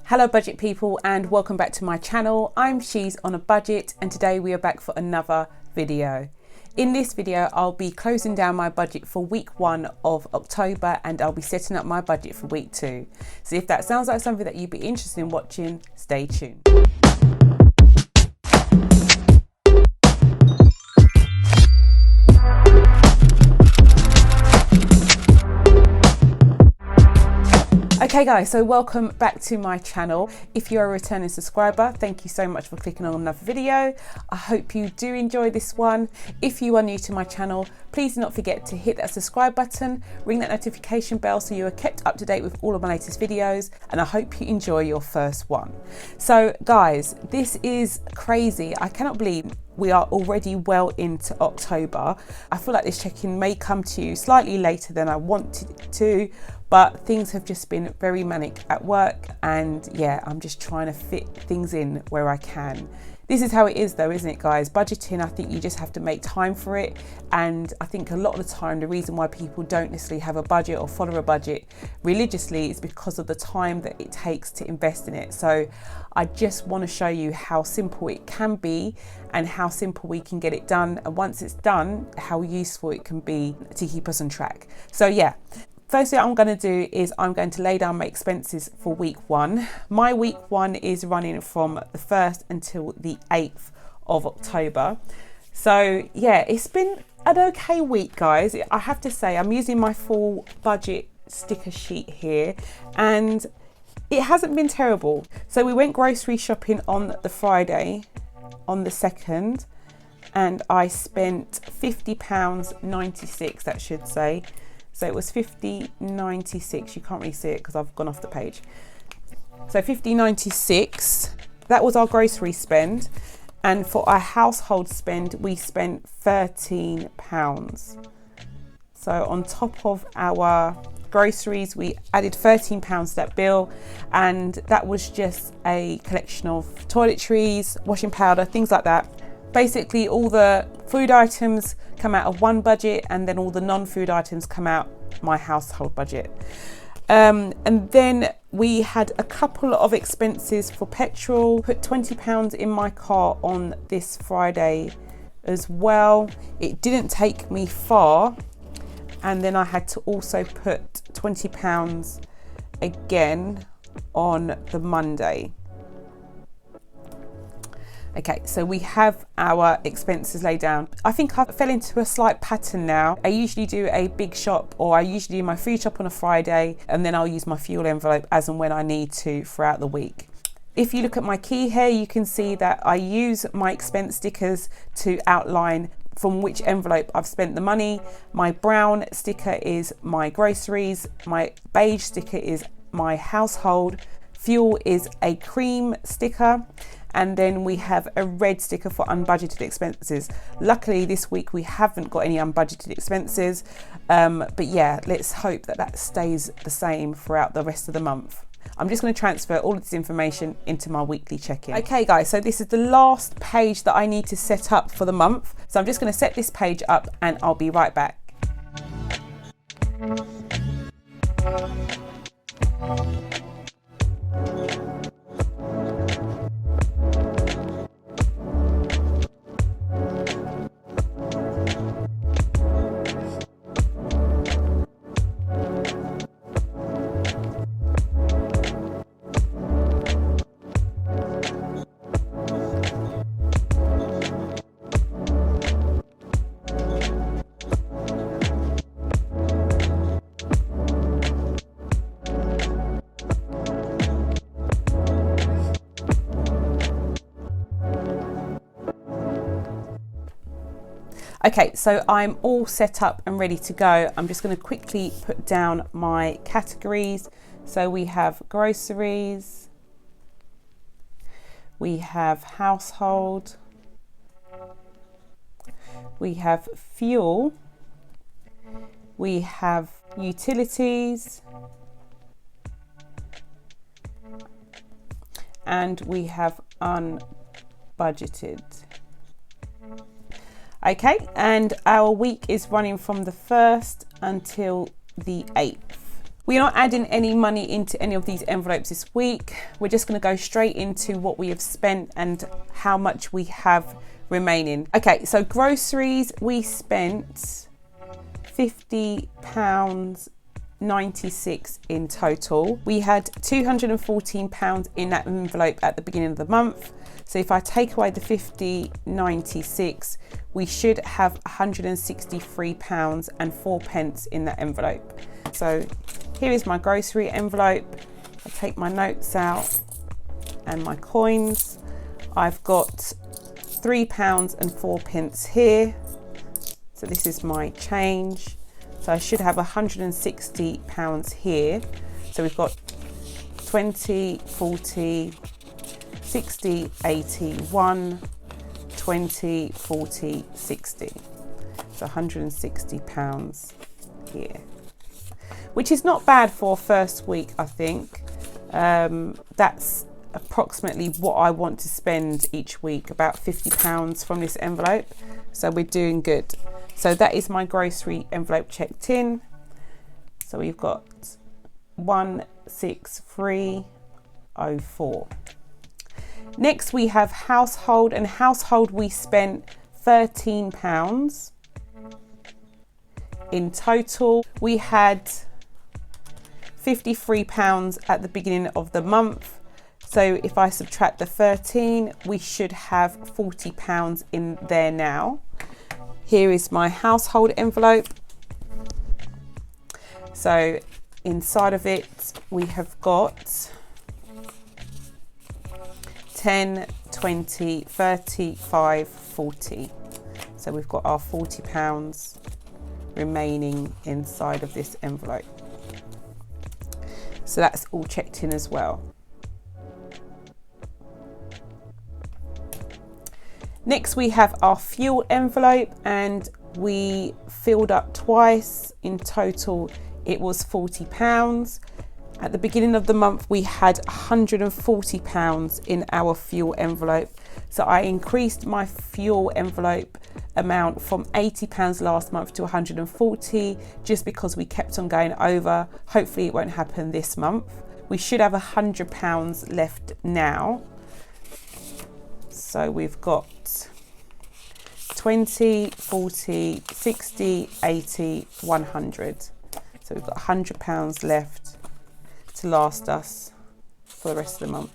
Hello budget people and welcome back to my channel. I'm She's on a Budget and today we are back for another video. In this video I'll be closing down my budget for week 1 of October and I'll be setting up my budget for week 2. So if that sounds like something that you'd be interested in watching, stay tuned. Okay guys, so welcome back to my channel. If you're a returning subscriber, thank you so much for clicking on another video. I hope you do enjoy this one. If you are new to my channel, please do not forget to hit that subscribe button, ring that notification bell so you are kept up to date with all of my latest videos, and I hope you enjoy your first one. So guys, this is crazy. I cannot believe we are already well into October. I feel like this check-in may come to you slightly later than I wanted it to, but things have just been very manic at work and yeah, I'm just trying to fit things in where I can. This is how it is though, isn't it guys? Budgeting, I think you just have to make time for it, and I think a lot of the time the reason why people don't necessarily have a budget or follow a budget religiously is because of the time that it takes to invest in it. So I just want to show you how simple it can be and how simple we can get it done, and once it's done, how useful it can be to keep us on track. So yeah. First thing I'm going to do is I'm going to lay down my expenses for week 1. My week 1 is running from the 1st until the 8th of October. So yeah, it's been an okay week guys. I have to say I'm using my full budget sticker sheet here and it hasn't been terrible. So we went grocery shopping on the Friday, on the 2nd, and I spent £50.96, that should say. So it was £50.96. You can't really see it because I've gone off the page. So £50.96, that was our grocery spend. And for our household spend, we spent £13. So on top of our groceries, we added £13 to that bill. And that was just a collection of toiletries, washing powder, things like that. Basically all the food items come out of one budget and then all the non-food items come out my household budget. And then we had a couple of expenses for petrol. Put £20 in my car on this Friday as well. It didn't take me far, and then I had to also put £20 again on the Monday. Okay, so we have our expenses laid down. I think I fell into a slight pattern now. I usually do a big shop, or I usually do my food shop on a Friday, and then I'll use my fuel envelope as and when I need to throughout the week. If you look at my key here, you can see that I use my expense stickers to outline from which envelope I've spent the money. My brown sticker is my groceries, my beige sticker is my household, fuel is a cream sticker, and then we have a red sticker for unbudgeted expenses. Luckily this week we haven't got any unbudgeted expenses, but yeah, let's hope that that stays the same throughout the rest of the month. I'm just going to transfer all of this information into my weekly check-in. Okay guys, so this is the last page that I need to set up for the month. So I'm just going to set this page up and I'll be right back. Okay, so I'm all set up and ready to go. I'm just going to quickly put down my categories. So we have groceries, we have household, we have fuel, we have utilities, and we have unbudgeted. Okay, and our week is running from the 1st until the 8th. We are not adding any money into any of these envelopes this week. We're just going to go straight into what we have spent and how much we have remaining. Okay, so groceries, we spent £50.96 in total. We had £214 in that envelope at the beginning of the month. So if I take away the £50.96, we should have £163.04 in that envelope. So here is my grocery envelope. I take my notes out and my coins. I've got £3.04 here. So this is my change. So I should have £160 here. So we've got 20, 40, 60, 80, 1, 20, 40, 60. So £160 here, which is not bad for first week, I think. That's approximately what I want to spend each week, about £50 from this envelope. So we're doing good. So that is my grocery envelope checked in. So we've got 16304. Next we have household, and household we spent £13 in total. We had £53 at the beginning of the month. So if I subtract the 13, we should have £40 in there now. Here is my household envelope. So inside of it, we have got 10, 20, 35, 40. So we've got our £40 remaining inside of this envelope. So that's all checked in as well. Next we have our fuel envelope, and we filled up twice. In total it was £40. At the beginning of the month we had £140 in our fuel envelope. So I increased my fuel envelope amount from £80 last month to £140 just because we kept on going over. Hopefully it won't happen this month. We should have £100 left now. So we've got 20, 40, 60, 80, 100. So we've got £100 left to last us for the rest of the month.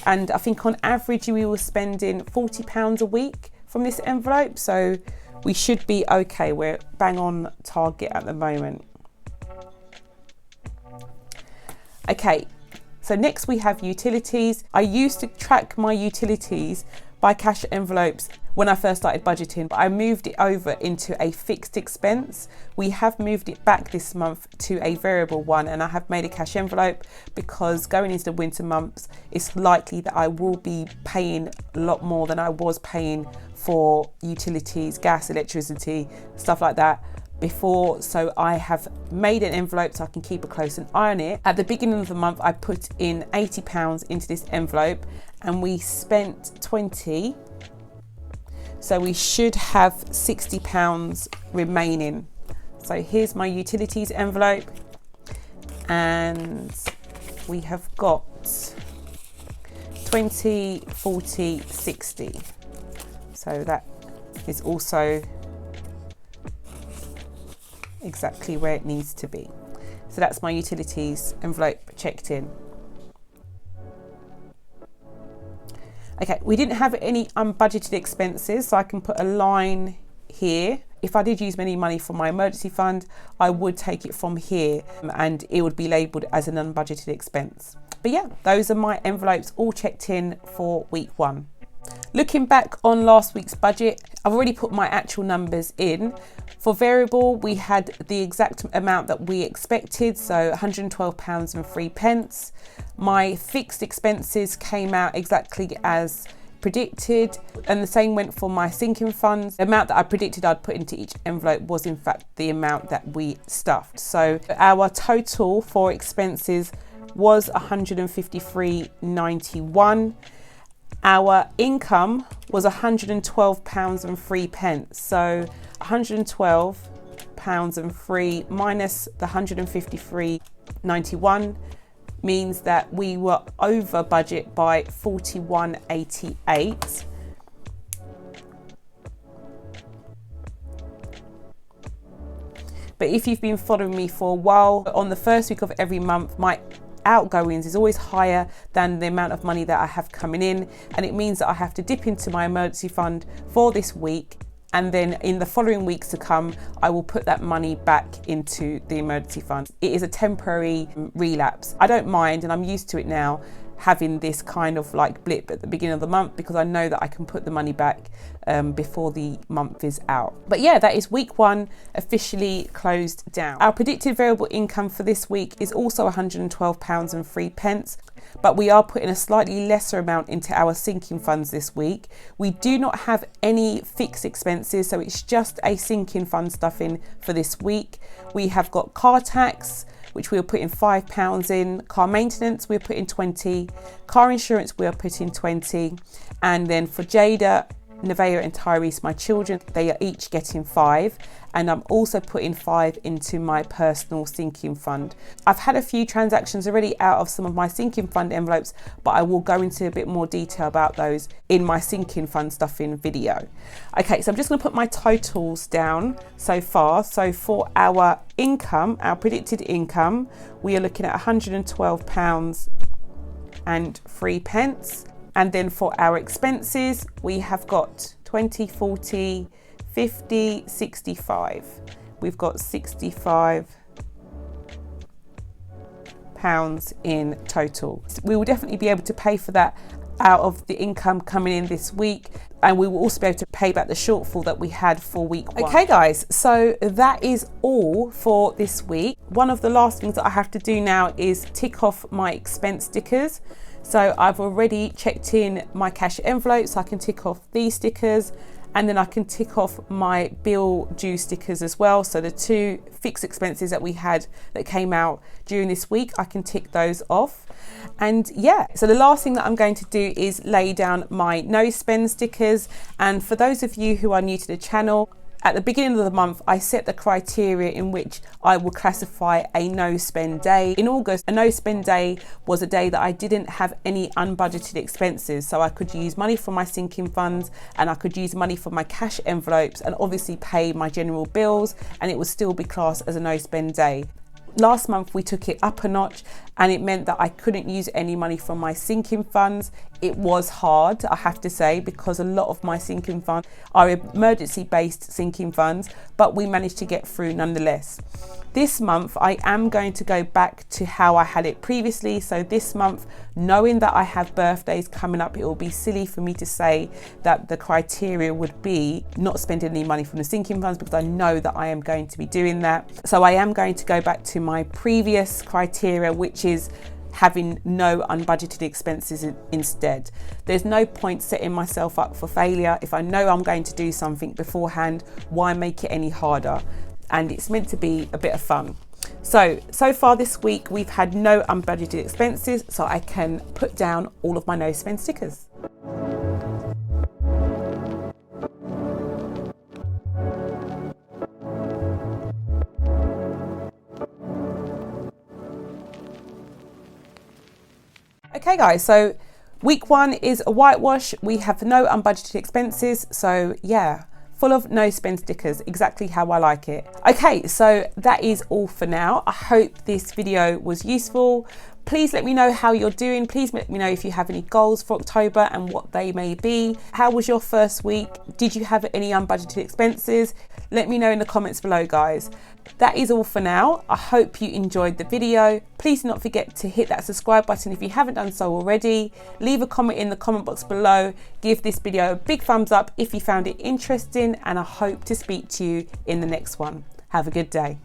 And I think on average we were spending £40 a week from this envelope. So we should be okay. We're bang on target at the moment. Okay. So next we have utilities. I used to track my utilities by cash envelopes when I first started budgeting, but I moved it over into a fixed expense. We have moved it back this month to a variable one, and I have made a cash envelope because going into the winter months, it's likely that I will be paying a lot more than I was paying for utilities, gas, electricity, stuff like that before. So I have made an envelope so I can keep a close eye on it. At the beginning of the month I put in £80 into this envelope and we spent 20, so we should have £60 remaining. So here's my utilities envelope, and we have got 20, 40, 60. So that is also exactly where it needs to be. So that's my utilities envelope checked in. Okay, we didn't have any unbudgeted expenses, so I can put a line here. If I did use any money from my emergency fund, I would take it from here and it would be labelled as an unbudgeted expense. But yeah, those are my envelopes all checked in for week 1. Looking back on last week's budget, I've already put my actual numbers in. For variable, we had the exact amount that we expected, so £112.03. My fixed expenses came out exactly as predicted, and the same went for my sinking funds. The amount that I predicted I'd put into each envelope was in fact the amount that we stuffed. So our total for expenses was £153.91. Our income was £112.03. So £112 £112.03 minus the 153.91 means that we were over budget by 41.88. But if you've been following me for a while, on the first week of every month, my outgoings is always higher than the amount of money that I have coming in, and it means that I have to dip into my emergency fund for this week, and then in the following weeks to come I will put that money back into the emergency fund. It is a temporary relapse. I don't mind, and I'm used to it now, having this kind of like blip at the beginning of the month, because I know that I can put the money back before the month is out. But yeah, that is week one officially closed down. Our predicted variable income for this week is also £112.03, but we are putting a slightly lesser amount into our sinking funds this week. We do not have any fixed expenses, so it's just a sinking fund stuffing for this week. We have got car tax, which we'll put in £5 in, car maintenance we're putting 20, car insurance we're putting 20, and then for Jada, Nevaeh and Tyrese, my children, they are each getting 5, and I'm also putting 5 into my personal sinking fund. I've had a few transactions already out of some of my sinking fund envelopes, but I will go into a bit more detail about those in my sinking fund stuffing video. Okay, so I'm just going to put my totals down so far. So for our income, our predicted income, we are looking at £112.03. And then for our expenses, we have got 20, 40, 50, 65. We've got £65 in total. We will definitely be able to pay for that out of the income coming in this week, and we will also be able to pay back the shortfall that we had for week one. Okay guys, so that is all for this week. One of the last things that I have to do now is tick off my expense stickers. So I've already checked in my cash envelope, so I can tick off these stickers, and then I can tick off my bill due stickers as well. So the 2 fixed expenses that we had that came out during this week, I can tick those off. And yeah, so the last thing that I'm going to do is lay down my no spend stickers. And for those of you who are new to the channel, at the beginning of the month, I set the criteria in which I will classify a no spend day. In August, a no spend day was a day that I didn't have any unbudgeted expenses. So I could use money from my sinking funds, and I could use money from my cash envelopes, and obviously pay my general bills, and it would still be classed as a no spend day. Last month we took it up a notch, and it meant that I couldn't use any money from my sinking funds. It was hard, I have to say, because a lot of my sinking funds are emergency based sinking funds, but we managed to get through nonetheless. This month I am going to go back to how I had it previously. So this month, knowing that I have birthdays coming up, it will be silly for me to say that the criteria would be not spending any money from the sinking funds, because I know that I am going to be doing that. So I am going to go back to my previous criteria, which is having no unbudgeted expenses instead. There's no point setting myself up for failure. If I know I'm going to do something beforehand, why make it any harder? And it's meant to be a bit of fun. So far this week, we've had no unbudgeted expenses, so I can put down all of my no spend stickers. Okay guys, so week one is a whitewash. We have no unbudgeted expenses, so yeah, full of no spend stickers, exactly how I like it. Okay, so that is all for now. I hope this video was useful. Please let me know how you're doing. Please let me know if you have any goals for October and what they may be. How was your first week? Did you have any unbudgeted expenses? Let me know in the comments below, guys. That is all for now. I hope you enjoyed the video. Please do not forget to hit that subscribe button if you haven't done so already. Leave a comment in the comment box below. Give this video a big thumbs up if you found it interesting, and I hope to speak to you in the next one. Have a good day.